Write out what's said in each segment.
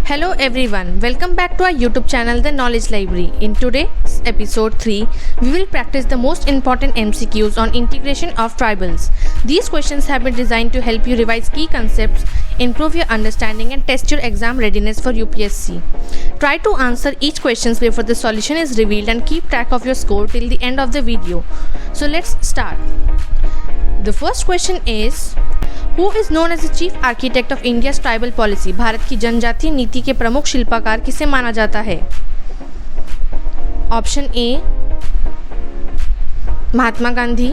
Hello everyone, welcome back to our YouTube channel The Knowledge Library. In today's episode 3, we will practice the most important MCQs on integration of tribals. These questions have been designed to help you revise key concepts, improve your understanding and test your exam readiness for UPSC. Try to answer each question before the solution is revealed and keep track of your score till the end of the video. So let's start. The first question is, Who is known as the Chief Architect of India's Tribal Policy? Bharat की जनजातीय नीति के प्रमुख शिल्पकार किसे माना जाता है? Option A Mahatma Gandhi,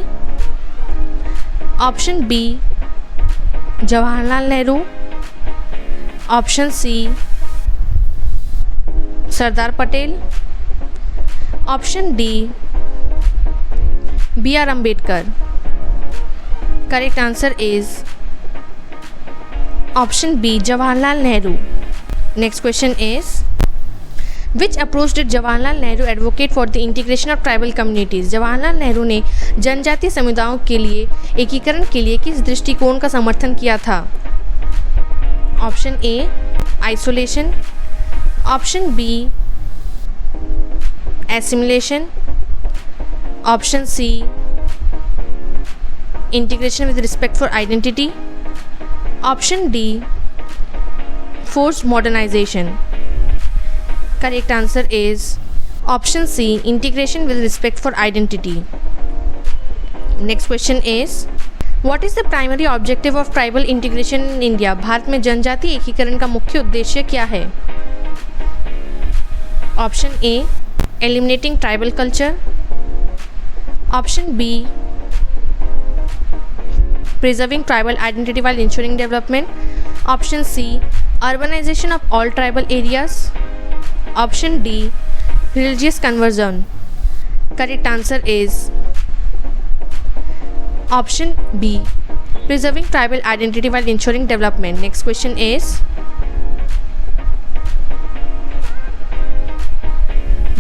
option B Jawaharlal Nehru, option C Sardar Patel, option D B R Ambedkar. Correct answer is option B, Jawaharlal Nehru. Next question is, which approach did Jawaharlal Nehru advocate for the integration of tribal communities? Jawaharlal Nehru ने जनजातीय समुदायों के लिए एकीकरण के लिए किस दृष्टिकोण का समर्थन किया था? Option A isolation, option B assimilation, option C integration with respect for identity, option D forced modernization. Correct answer is option C, integration with respect for identity. Next question is, what is the primary objective of tribal integration in India? Bharat में जनजातीय एकीकरण का मुख्य उद्देश्य क्या है? Option A eliminating tribal culture, option B preserving tribal identity while ensuring development, option C urbanization of all tribal areas, option D religious conversion. Correct answer is option B, preserving tribal identity while ensuring development. Next question is,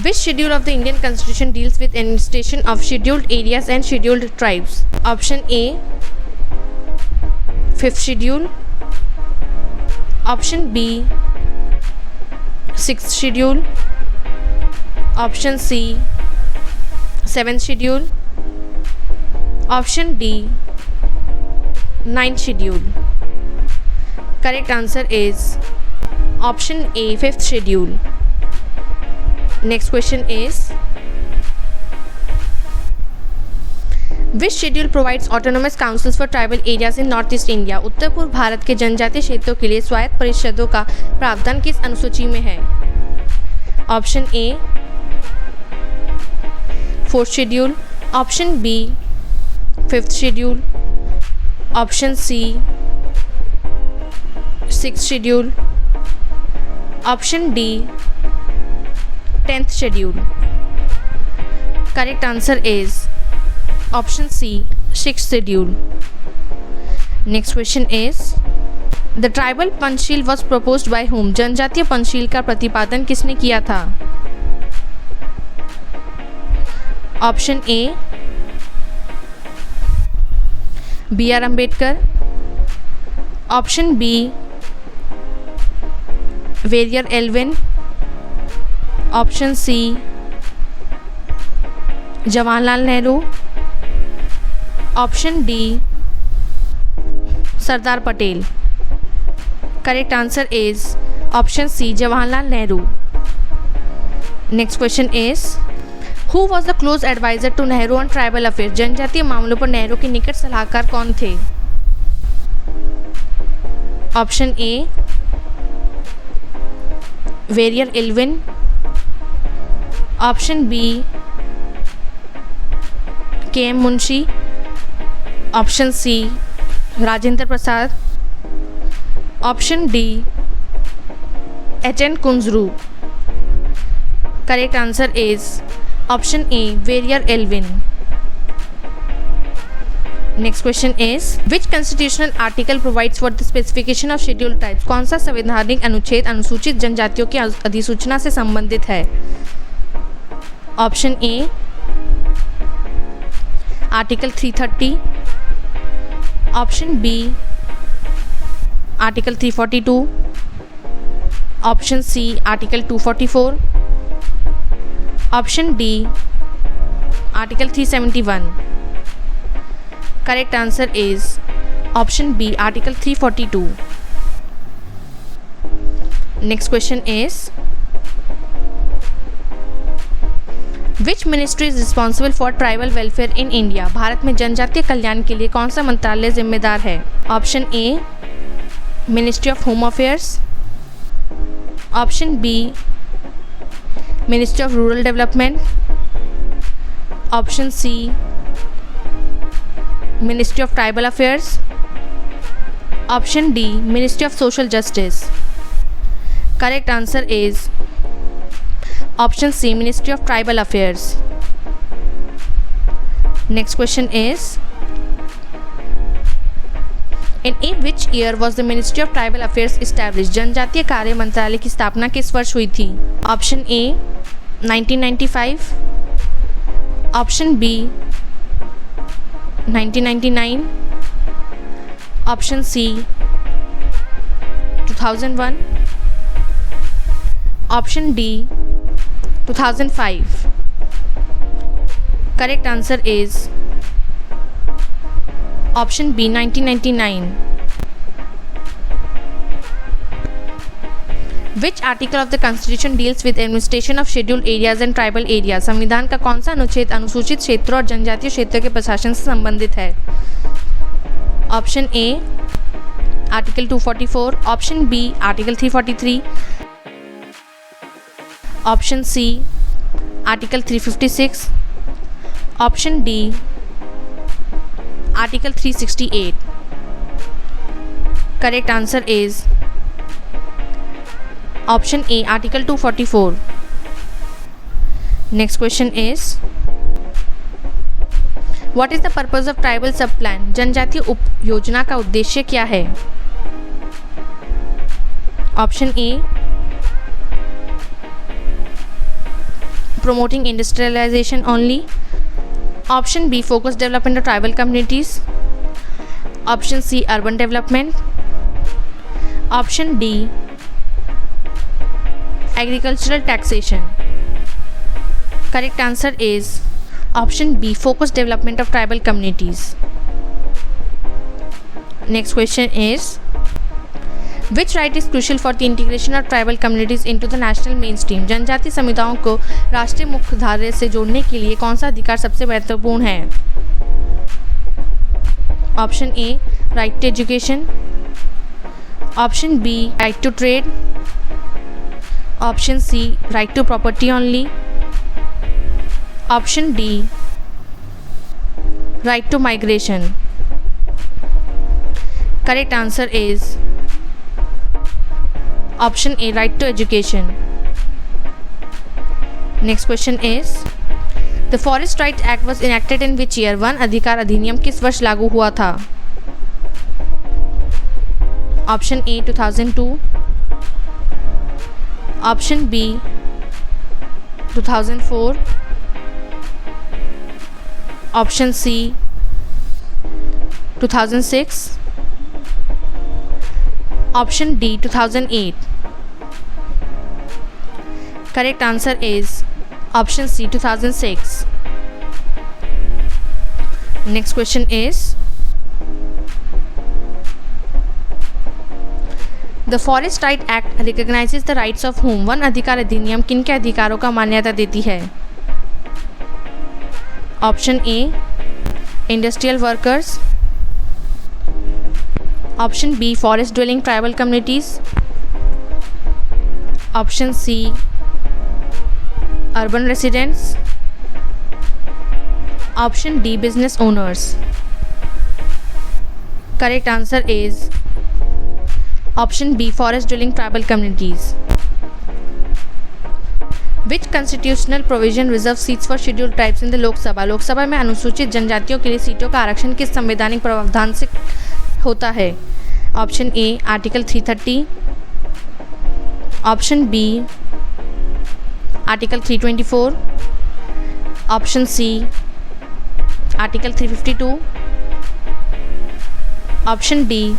which schedule of the Indian Constitution deals with annexation of scheduled areas and scheduled tribes? Option A 5th schedule, option B 6th schedule, option C 7th schedule, option D 9th schedule. Correct answer is option A 5th schedule. Next question is, which schedule provides autonomous councils for tribal areas in Northeast India? उत्तर पूर्व भारत के जनजातीय क्षेत्रों के लिए स्वायत्त परिषदों का प्रावधान किस अनुसूची में है? Option A 4th schedule, option B 5th schedule, option C 6th schedule, option D 10th schedule. Correct answer is option C 6th schedule. Next question is, the tribal panchsheel was proposed by whom? जनजातीय पंचशील का प्रतिपादन किसने किया था? Option A B R Ambedkar, option B Verrier Elwin, option C Jawaharlal Nehru, option D Sardar Patel. Correct answer is option C Jawaharlal Nehru. Next question is, who was the close adviser to Nehru on tribal affair? जनजातीय मामलों पर नेहरू के निकट सलाहकार कौन थे? Option A Verrier Elwin, option B K M Munshi, option C Rajendra Prasad, option D H N Kunzru. Correct answer is option A Verrier Alvin. Next question is, which constitutional article provides for the specification of scheduled tribes? कौन सा संवैधानिक अनुच्छेद अनुसूचित जनजातियों की अधिसूचना से संबंधित है? Option A article 330, option B article 342, Option C, Article 244. Option D, Article 371. Correct answer is option B, Article 342. Next question is, Which ministry is responsible for tribal welfare in India? Bharat में जनजातीय कल्याण के लिए कौन सा मंत्रालय जिम्मेदार है? Option A, ministry of home affairs. Option B, ministry of rural development. Option C, ministry of tribal affairs. Option D, ministry of social justice. Correct answer is option C, Ministry of Tribal Affairs. Next question is, in which year was the Ministry of Tribal Affairs established? जनजातीय कार्य मंत्रालय की स्थापना किस वर्ष हुई थी? Option A 1995, option B 1999, option C 2001, option D 2005. Correct answer is option B, 1999. Which article of the Constitution deals with administration of scheduled areas and tribal areas? संविधान का कौन सा अनुच्छेद अनुसूचित क्षेत्रों और जनजातीय क्षेत्रों के प्रशासन से संबंधित है? Option A, article 244. Option B, article 343. Option C, article 356. Option D, article 368. Correct answer is option A, article 244. Next question is, what is the purpose of tribal sub plan? जनजातीय उप योजना का उद्देश्य क्या है? ऑप्शन ए, promoting industrialization only. Option B, focused development of tribal communities. Option C, urban development. Option D, agricultural taxation. Correct answer is option B, focused development of tribal communities. Next question is, Which right is crucial for the integration of tribal communities into the national mainstream? जनजातीय समुदायों को राष्ट्रीय मुख्य धारे से जोड़ने के लिए कौन सा अधिकार सबसे महत्वपूर्ण है? Option A, right to education. Option B, right to trade. Option C, right to property only. Option D, right to migration. Correct answer is Option A, right to education. Next question is, the Forest Rights Act was enacted in which year? वन अधिकार अधिनियम किस वर्ष लागू हुआ था? Option A 2002, option B 2004, option C 2006, option D 2008. Correct answer is option C, 2006. Next question is, the Forest Rights Act recognizes the rights of whom? वन अधिकार अधिनियम किन के अधिकारों का मान्यता देती है? Option A, industrial workers. Option B, forest dwelling tribal communities. Option C, urban residents. Option D, business owners. Correct answer is option B, forest dwelling tribal communities. Which constitutional provision reserve seats for scheduled tribes in the Lok Sabha? Lok Sabha में अनुसूचित जनजातियों के लिए सीटों का आरक्षण किस संवैधानिक प्रावधान से होता है? Option A, article 330. Option B, article 324. Option C, article 352. Option D,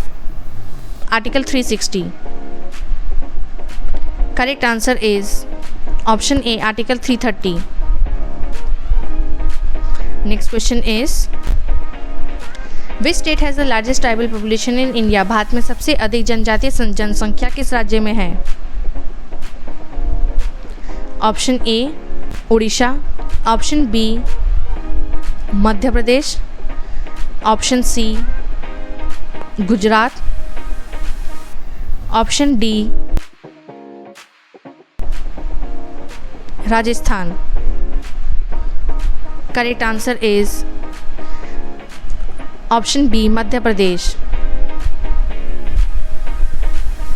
article 360. Correct answer is option A, Article 330. Next question is, which state has the largest tribal population in India? Bharat में सबसे अधिक जनजातीय जनसंख्या किस राज्य में है? Option A Orissa, option B Madhya Pradesh, option C Gujarat, option D Rajasthan. Correct answer is option B Madhya Pradesh.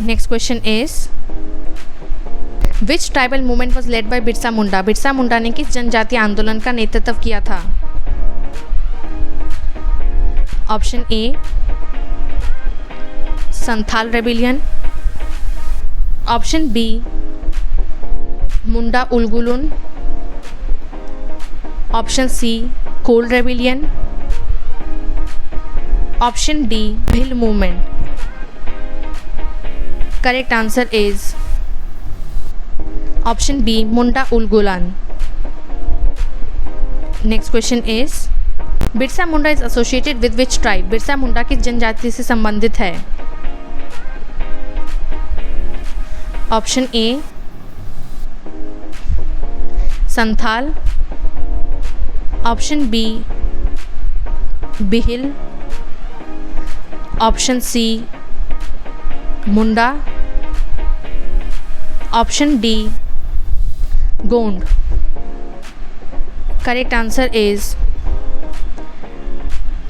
Next question is, which tribal movement was led by Birsa Munda? Birsa Munda ने किस जनजातीय आंदोलन का नेतृत्व किया था? Option A Santhal rebellion, option B Munda Ulgulan, option C Kol rebellion, option D mill movement. Correct answer is option B Munda Ulgulan. Next question is, Birsa Munda is associated with which tribe? Birsa Munda किस जनजाति से संबंधित है? Option A Santhal, option B Bhil, option C Munda, option D Gond. Correct answer is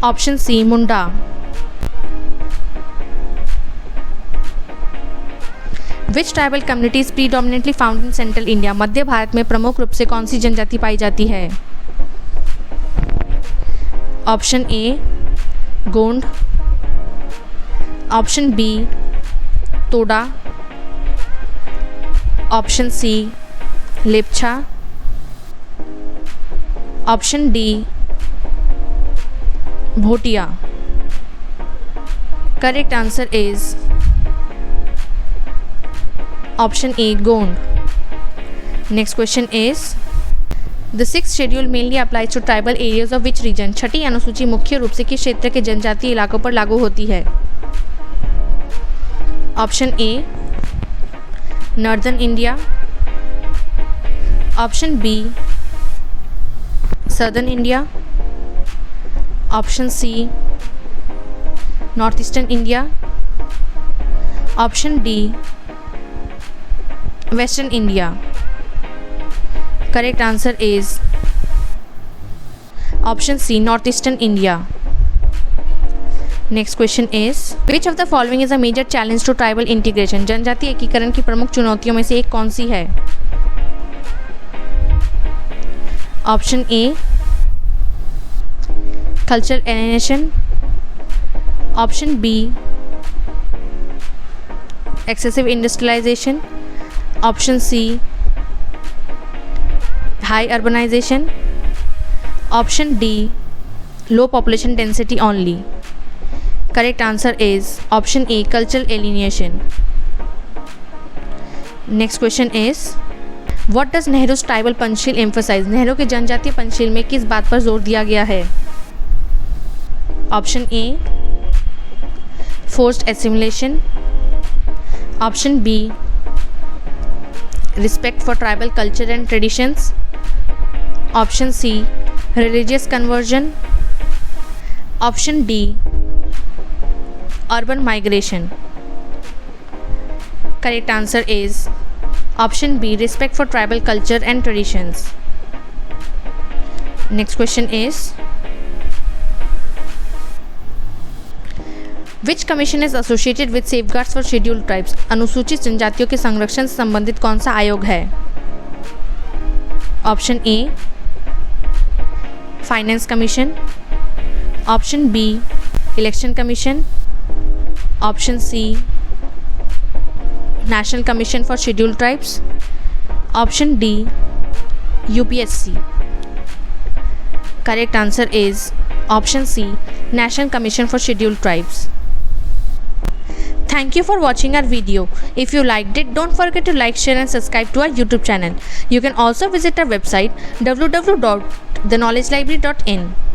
option C Munda. Which tribal community is predominantly found in central India? मध्य भारत में प्रमुख रूप से कौन सी जनजाति पाई जाती है? Option A Gond, option B Toda, option C Lepcha, option D Bhotia. Correct answer is option A Gond. Next question is, the sixth schedule mainly applies to tribal areas of which region? छठी अनुसूची मुख्य रूप से किस क्षेत्र के जनजातीय इलाकों पर लागू होती है? Option A northern India, option B southern India, option C north eastern India, option D western India. Correct answer is option C north eastern India. Next question is, which of the following is a major challenge to tribal integration? जनजातीय एकीकरण की प्रमुख चुनौतियों में से एक कौन सी है? Option A cultural alienation, option B excessive industrialisation, option C high urbanisation, option D low population density only. Correct answer is option A cultural alienation. Next question is, what does Nehru's tribal Panchsheel emphasise? Nehru के जनजातीय पंचशील में किस बात पर जोर दिया गया है? Option A forced assimilation, option B respect for tribal culture and traditions, option C religious conversion, option D urban migration. Correct answer is option B respect for tribal culture and traditions. Next question is, which commission is associated with safeguards for scheduled tribes? अनुसूचित जनजातियों के संरक्षण से संबंधित कौन सा आयोग है? Option A finance commission, option B election commission, option C national commission for scheduled tribes, option D UPSC. Correct answer is option C national commission for scheduled tribes. Thank you for watching our video. If you liked it, don't forget to like, share and subscribe to our YouTube channel. You can also visit our website www.theknowledgelibrary.in.